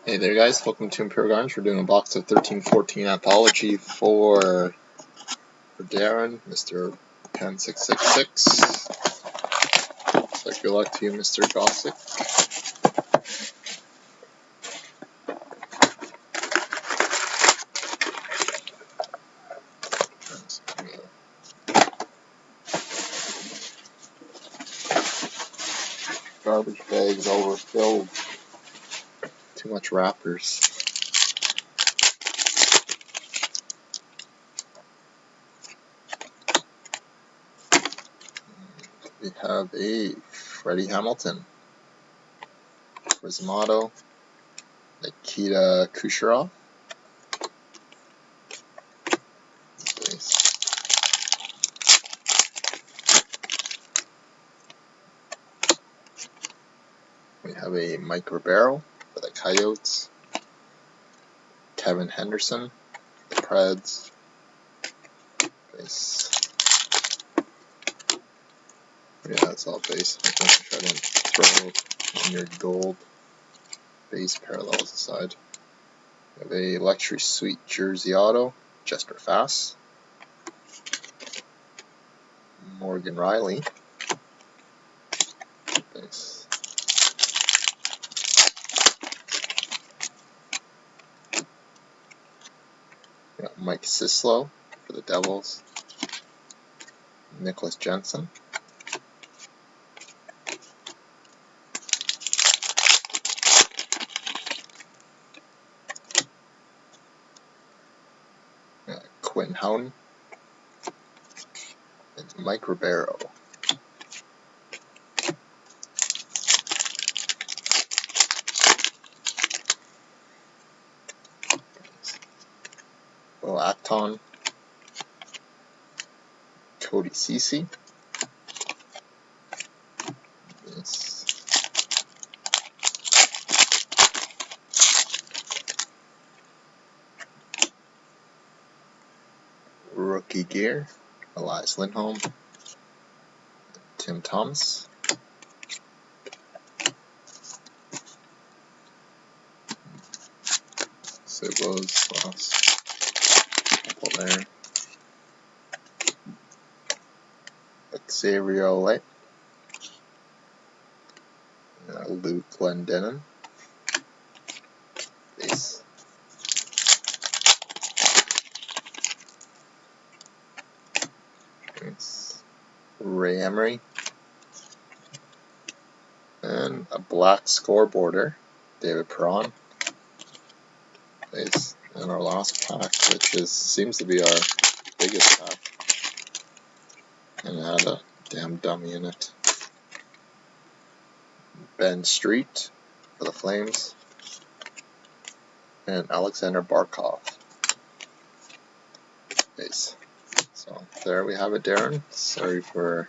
Hey there guys, welcome to Imperial Gardens. We're doing a box of 13-14 Anthology for Darren, Mr. Pen 666. So good luck to you, Mr. Gossick. Garbage bags overfilled. Too much wrappers. We have a Freddie Hamilton, Prismato, Nikita Kucherov, we have a Mike Ribeiro for the Coyotes, Kevin Henderson, the Preds, base. Yeah, that's all base. I think I didn't throw on your gold base parallels aside. We have a Luxury Suite Jersey Auto, Jesper Fass, Morgan Riley, base. We got Mike Sislo for the Devils, Nicholas Jensen, Quinn Houghton, and Mike Ribeiro. Acton, Cody Ceci, Rookie Gear, Elias Lindholm, Tim Thomas, so it was last couple there. Xavier Olay, Luke Glendenon, base. Ray Emery, and a black scoreboarder, David Perron, base. And our last pack, which seems to be our biggest pack, and it had a damn dummy in it. Ben Street for the Flames, and Alexander Barkov, base. So there we have it, Darren. Sorry for